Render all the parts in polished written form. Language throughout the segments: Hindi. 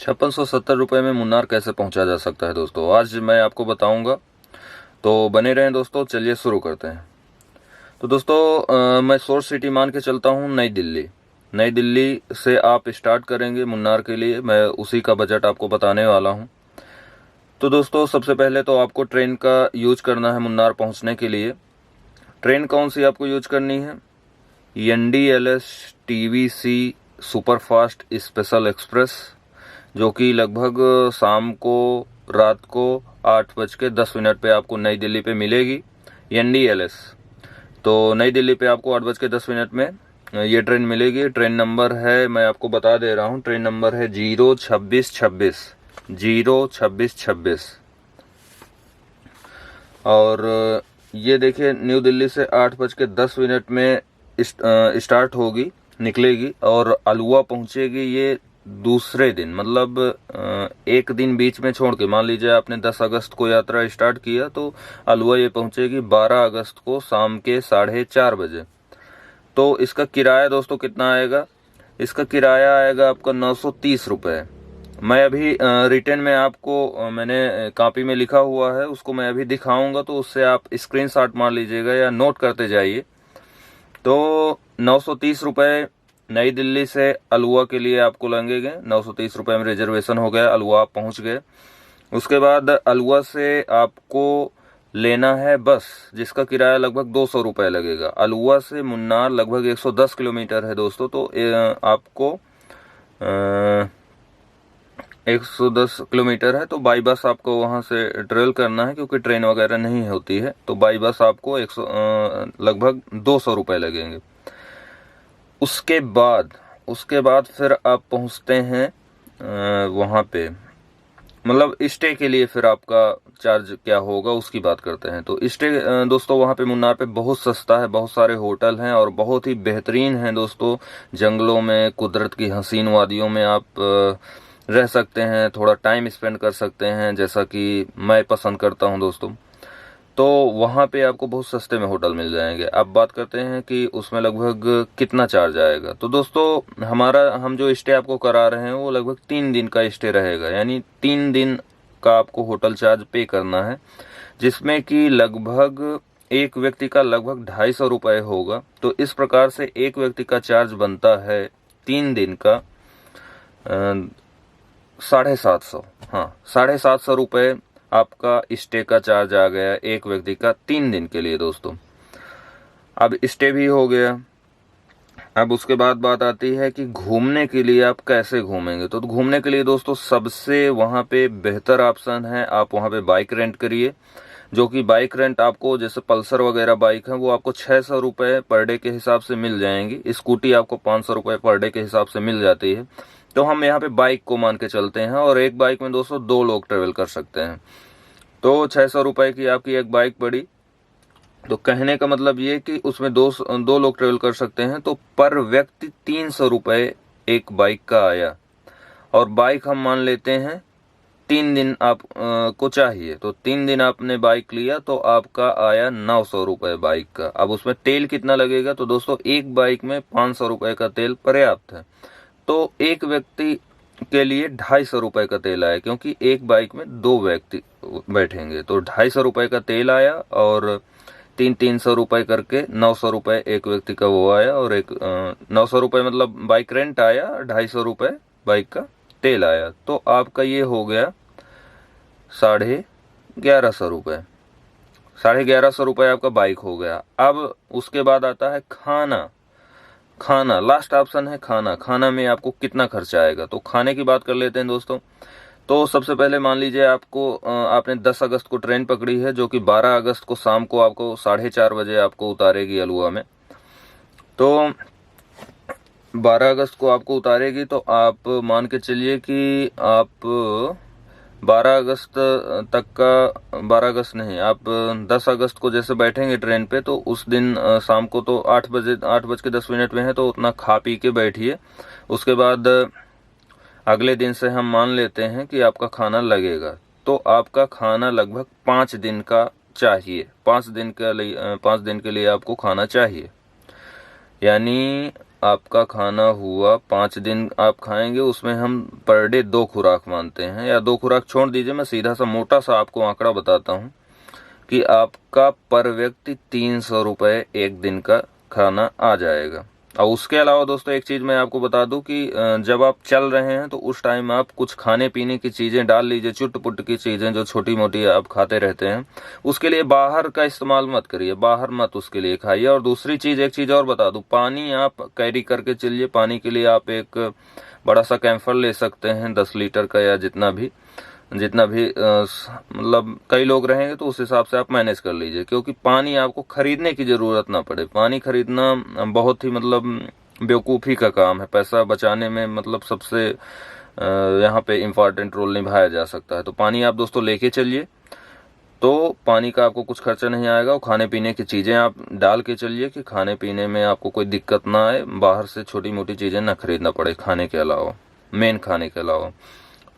₹5670 में मुन्नार कैसे पहुंचा जा सकता है दोस्तों, आज मैं आपको बताऊंगा। तो बने रहें दोस्तों, चलिए शुरू करते हैं। तो दोस्तों मैं सोर्स सिटी मान के चलता हूं नई दिल्ली। नई दिल्ली से आप स्टार्ट करेंगे मुन्नार के लिए, मैं उसी का बजट आपको बताने वाला हूं। तो दोस्तों सबसे पहले तो आपको ट्रेन का यूज करना है मुन्नार पहुंचने के लिए। ट्रेन कौन सी आपको यूज करनी है? NDLS TVC superfast special express, जो कि लगभग शाम को रात को 8:10 पे आपको नई दिल्ली पे मिलेगी। NDLS तो नई दिल्ली पे आपको 8:10 में ये ट्रेन मिलेगी। ट्रेन नंबर है, मैं आपको बता दे रहा हूँ, ट्रेन नंबर है 02626 और ये देखिए न्यू दिल्ली से 8:10 में स्टार्ट होगी, निकलेगी और अलुआ पहुंचेगी ये दूसरे दिन, मतलब एक दिन बीच में छोड़ के। मान लीजिए आपने 10 अगस्त को यात्रा स्टार्ट किया तो अलुआ ये पहुंचेगी 12 अगस्त को शाम के 4:30 बजे। तो इसका किराया दोस्तों कितना आएगा? इसका किराया आएगा आपका 930 रुपये। मैं अभी रिटर्न में आपको मैंने कॉपी में लिखा हुआ है, उसको मैं अभी दिखाऊंगा, तो उससे आप स्क्रीनशॉट मार लीजिएगा या नोट करते जाइए। तो 930 रुपये नई दिल्ली से अलुआ के लिए आपको लगेंगे। 930 रुपये में रिजर्वेशन हो गया, अलुआ आप पहुंच गए। उसके बाद अलुआ से आपको लेना है बस, जिसका किराया लगभग 200 रुपये लगेगा। अलुआ से मुन्नार लगभग 110 किलोमीटर है दोस्तों, तो आपको 110 किलोमीटर है, तो बाई बस आपको वहां से ट्रेवल करना है, क्योंकि ट्रेन वगैरह नहीं होती है। तो बाई बस आपको लगभग 200 रुपये लगेंगे। उसके बाद फिर आप पहुंचते हैं वहां पे, मतलब स्टे के लिए फिर आपका चार्ज क्या होगा उसकी बात करते हैं। तो स्टे दोस्तों वहां पे मुन्नार पे बहुत सस्ता है, बहुत सारे होटल हैं और बहुत ही बेहतरीन हैं दोस्तों। जंगलों में, कुदरत की हसीन वादियों में आप रह सकते हैं, थोड़ा टाइम स्पेंड कर सकते हैं, जैसा कि मैं पसंद करता हूं दोस्तों। तो वहाँ पे आपको बहुत सस्ते में होटल मिल जाएंगे। अब बात करते हैं कि उसमें लगभग कितना चार्ज आएगा। तो दोस्तों हम जो स्टे आपको करा रहे हैं वो लगभग 3 दिन का स्टे रहेगा, यानी 3 दिन का आपको होटल चार्ज पे करना है, जिसमें कि लगभग एक व्यक्ति का लगभग 250 रुपये होगा। तो इस प्रकार से एक व्यक्ति का चार्ज बनता है 3 दिन का 750, हाँ 750 रुपये आपका स्टे का चार्ज आ गया एक व्यक्ति का 3 दिन के लिए दोस्तों। अब स्टे भी हो गया। अब उसके बाद बात आती है कि घूमने के लिए आप कैसे घूमेंगे। तो घूमने के लिए दोस्तों सबसे वहां पे बेहतर ऑप्शन है, आप वहां पे बाइक रेंट करिए, जो कि बाइक रेंट आपको, जैसे पल्सर वगैरह बाइक है, वो आपको 600 रुपये पर डे के हिसाब से मिल जाएंगी। स्कूटी आपको 500 रुपये पर डे के हिसाब से मिल जाती है। तो हम यहाँ पे बाइक को मान के चलते हैं और एक बाइक में दोस्तों 2 लोग ट्रेवल कर सकते हैं। तो 600 रुपये की आपकी एक बाइक पड़ी। तो कहने का मतलब ये कि उसमें दो लोग ट्रेवल कर सकते हैं, तो पर व्यक्ति 300 रुपये एक बाइक का आया। और बाइक हम मान लेते हैं 3 दिन आप को चाहिए, तो 3 दिन आपने बाइक लिया तो आपका आया 900 रुपये बाइक का। अब उसमें तेल कितना लगेगा? तो दोस्तों एक बाइक में 500 रुपये का तेल पर्याप्त है। तो एक व्यक्ति के लिए 250 रुपये का तेल आया, क्योंकि एक बाइक में 2 व्यक्ति बैठेंगे। तो 250 रुपये का तेल आया और 300 रुपये करके 900 रुपये एक व्यक्ति का वो आया, और एक 900 रुपये मतलब बाइक रेंट आया, 250 रुपये बाइक का तेल आया। तो आपका ये हो गया 1150 रुपये। 1150 रुपये आपका बाइक हो गया। अब उसके बाद आता है खाना लास्ट ऑप्शन है खाना में आपको कितना खर्चा आएगा। तो खाने की बात कर लेते हैं दोस्तों। तो सबसे पहले मान लीजिए आपने 10 अगस्त को ट्रेन पकड़ी है, जो कि 12 अगस्त को शाम को आपको 4:30 बजे आपको उतारेगी अलुआ में। तो 12 अगस्त को आपको उतारेगी, तो आप मान के चलिए कि आप 12 अगस्त तक का, 12 अगस्त नहीं, आप 10 अगस्त को जैसे बैठेंगे ट्रेन पे, तो उस दिन शाम को तो 8:10 में है, तो उतना खा पी के बैठिए। उसके बाद अगले दिन से हम मान लेते हैं कि आपका खाना लगेगा। तो आपका खाना लगभग 5 दिन का चाहिए, 5 दिन के लिए आपको खाना चाहिए। यानी आपका खाना हुआ 5 दिन आप खाएंगे, उसमें हम पर डे 2 खुराक मानते हैं, या 2 खुराक छोड़ दीजिए, मैं सीधा सा मोटा सा आपको आंकड़ा बताता हूँ कि आपका पर व्यक्ति 300 रुपये एक दिन का खाना आ जाएगा। और उसके अलावा दोस्तों एक चीज़ मैं आपको बता दूं कि जब आप चल रहे हैं तो उस टाइम आप कुछ खाने पीने की चीज़ें डाल लीजिए, चुट पुट की चीज़ें जो छोटी मोटी आप खाते रहते हैं। उसके लिए बाहर का इस्तेमाल मत करिए, बाहर मत उसके लिए खाइए। और दूसरी चीज़, एक चीज़ और बता दूं, पानी आप कैरी करके चलिए। पानी के लिए आप एक बड़ा सा कैंफर ले सकते हैं 10 लीटर का, या जितना भी मतलब कई लोग रहेंगे तो उस हिसाब से आप मैनेज कर लीजिए, क्योंकि पानी आपको खरीदने की ज़रूरत ना पड़े। पानी खरीदना बहुत ही मतलब बेवकूफ़ी का काम है। पैसा बचाने में मतलब सबसे यहाँ पे इम्पॉर्टेंट रोल निभाया जा सकता है। तो पानी आप दोस्तों लेके चलिए, तो पानी का आपको कुछ खर्चा नहीं आएगा। और खाने पीने की चीज़ें आप डाल के चलिए कि खाने पीने में आपको कोई दिक्कत ना आए, बाहर से छोटी मोटी चीज़ें ना खरीदना पड़े खाने के अलावा, मेन खाने के अलावा।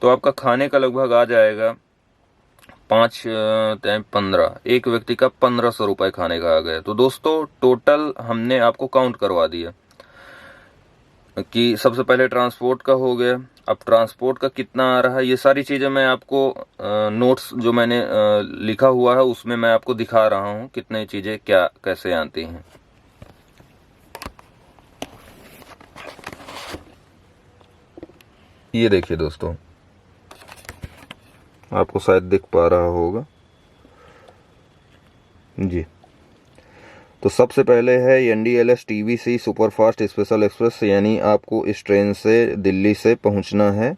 तो आपका खाने का लगभग आ जाएगा 5 टाइम 15, एक व्यक्ति का 1500 रुपये खाने का आ गया। तो दोस्तों टोटल हमने आपको काउंट करवा दिया कि सबसे पहले ट्रांसपोर्ट का हो गया, अब ट्रांसपोर्ट का कितना आ रहा है, ये सारी चीज़ें मैं आपको नोट्स जो मैंने लिखा हुआ है उसमें मैं आपको दिखा रहा हूँ कितनी चीज़ें क्या कैसे आती हैं। ये देखिए दोस्तों, आपको शायद दिख पा रहा होगा जी। तो सबसे पहले है NDLS TVC superfast special express, यानी आपको इस ट्रेन से दिल्ली से पहुंचना है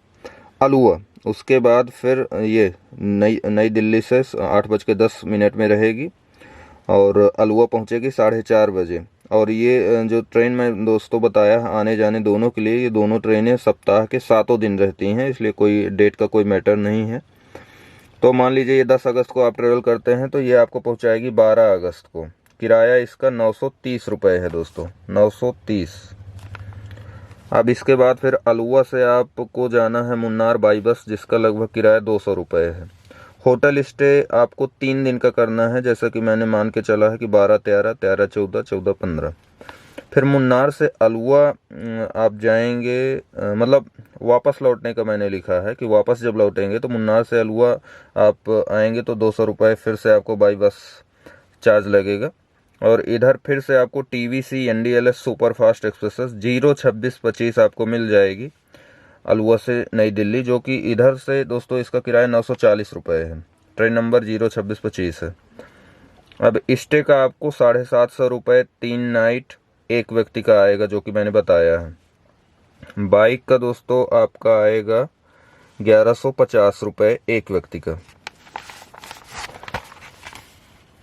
अलुआ। उसके बाद फिर ये नई दिल्ली से 8:10 में रहेगी और अलुआ पहुंचेगी 4:30 बजे। और ये जो ट्रेन मैं दोस्तों बताया आने जाने दोनों के लिए, ये दोनों ट्रेनें सप्ताह के 7 दिन रहती हैं, इसलिए कोई डेट का कोई मैटर नहीं है। तो मान लीजिए ये 10 अगस्त को आप ट्रेवल करते हैं तो ये आपको पहुंचाएगी 12 अगस्त को। किराया इसका 930 रुपये है दोस्तों, 930। अब इसके बाद फिर अलुआ से आपको जाना है मुन्नार बाई बस, जिसका लगभग किराया 200 रुपये है। होटल स्टे आपको 3 दिन का करना है, जैसा कि मैंने मान के चला है कि 12-13, 13-14, 14-15। फिर मुन्नार से अलुआ आप जाएंगे, मतलब वापस लौटने का मैंने लिखा है कि वापस जब लौटेंगे तो मुन्नार से अलुआ आप आएंगे तो 200 रुपये फिर से आपको बाई बस चार्ज लगेगा। और इधर फिर से आपको TVC NDLS सुपरफास्ट एक्सप्रेस 02625 आपको मिल जाएगी अलुआ से नई दिल्ली, जो कि इधर से दोस्तों इसका किराया 940 रुपये है। ट्रेन नंबर 02625 है। अब स्टे का आपको 750 रुपये 3 नाइट एक व्यक्ति का आएगा, जो कि मैंने बताया है। बाइक का दोस्तों आपका आएगा 1150 रुपये एक व्यक्ति का।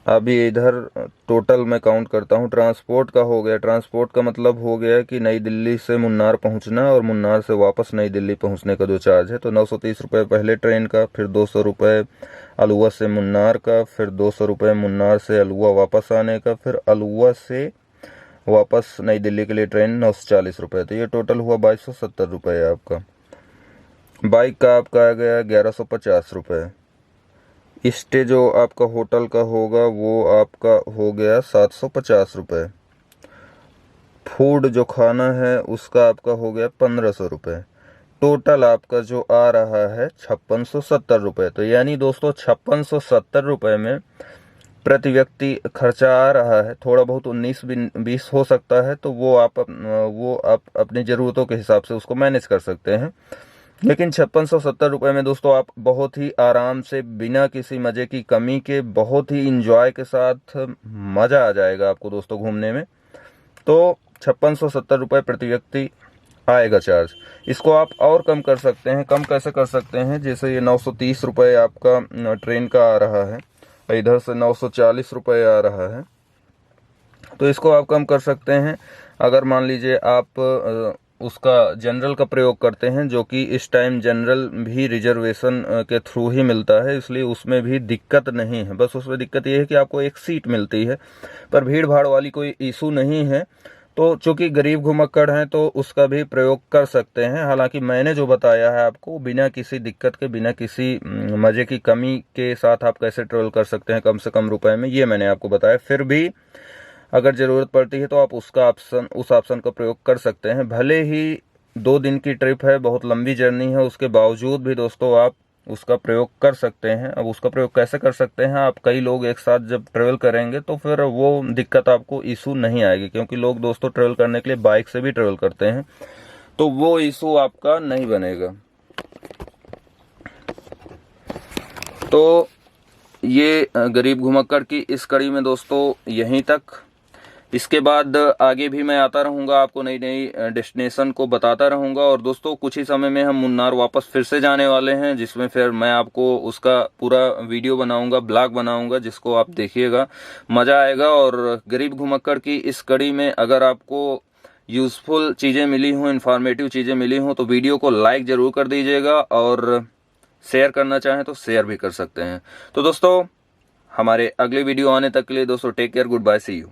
अभी इधर टोटल मैं काउंट करता हूँ। ट्रांसपोर्ट का हो गया, ट्रांसपोर्ट का मतलब हो गया कि नई दिल्ली से मुन्नार पहुँचना और मुन्नार से वापस नई दिल्ली पहुँचने का जो चार्ज है, तो 930 रुपये पहले ट्रेन का, फिर 200 रुपये अलुआ से मुन्नार का, फिर 200 रुपये मुन्नार से अलुआ वापस आने का, फिर अलुआ से वापस नई दिल्ली के लिए ट्रेन 940 रुपये। तो ये टोटल हुआ 2270 रुपये आपका। बाइक का आपका आ गया 1150 रुपये। स्टे जो आपका होटल का होगा वो आपका हो गया 750 रुपये। फूड जो खाना है उसका आपका हो गया 1500 रुपये। टोटल आपका जो आ रहा है 5670 रुपये। तो यानी दोस्तों 5670 रुपये में प्रति व्यक्ति खर्चा आ रहा है। थोड़ा बहुत 19-20 हो सकता है, तो वो आप अपनी ज़रूरतों के हिसाब से उसको मैनेज कर सकते हैं। लेकिन 5670 रुपये में दोस्तों आप बहुत ही आराम से, बिना किसी मज़े की कमी के, बहुत ही इंजॉय के साथ मज़ा आ जाएगा आपको दोस्तों घूमने में। तो 5670 रुपये प्रति व्यक्ति आएगा चार्ज। इसको आप और कम कर सकते हैं। कम कैसे कर सकते हैं? जैसे ये 930 रुपये आपका ट्रेन का आ रहा है, इधर से 940 रुपये आ रहा है, तो इसको आप कम कर सकते हैं। अगर मान लीजिए आप उसका जनरल का प्रयोग करते हैं, जो कि इस टाइम जनरल भी रिजर्वेशन के थ्रू ही मिलता है, इसलिए उसमें भी दिक्कत नहीं है। बस उसमें दिक्कत ये है कि आपको एक सीट मिलती है, पर भीड़ भाड़ वाली कोई इशू नहीं है। तो चूंकि गरीब घुमक्कड़ हैं तो उसका भी प्रयोग कर सकते हैं। हालांकि मैंने जो बताया है आपको, बिना किसी दिक्कत के, बिना किसी मज़े की कमी के साथ आप कैसे ट्रेवल कर सकते हैं कम से कम रुपए में, ये मैंने आपको बताया। फिर भी अगर ज़रूरत पड़ती है तो आप उस ऑप्शन का प्रयोग कर सकते हैं। भले ही 2 दिन की ट्रिप है, बहुत लंबी जर्नी है, उसके बावजूद भी दोस्तों आप उसका प्रयोग कर सकते हैं। अब उसका प्रयोग कैसे कर सकते हैं, आप कई लोग एक साथ जब ट्रेवल करेंगे तो फिर वो दिक्कत आपको इशू नहीं आएगी, क्योंकि लोग दोस्तों ट्रेवल करने के लिए बाइक से भी ट्रेवल करते हैं, तो वो इशू आपका नहीं बनेगा। तो ये गरीब घुमक्कड़ की इस कड़ी में दोस्तों यहीं तक। इसके बाद आगे भी मैं आता रहूँगा, आपको नई नई डेस्टिनेशन को बताता रहूँगा। और दोस्तों कुछ ही समय में हम मुन्नार वापस फिर से जाने वाले हैं, जिसमें फिर मैं आपको उसका पूरा वीडियो बनाऊँगा, ब्लॉग बनाऊँगा, जिसको आप देखिएगा, मज़ा आएगा। और गरीब घुमक्कड़ की इस कड़ी में अगर आपको यूज़फुल चीज़ें मिली हों, इन्फॉर्मेटिव चीज़ें मिली हों, तो वीडियो को लाइक ज़रूर कर दीजिएगा, और शेयर करना चाहें तो शेयर भी कर सकते हैं। तो दोस्तों हमारे अगले वीडियो आने तक के लिए दोस्तों take care, goodbye, see you.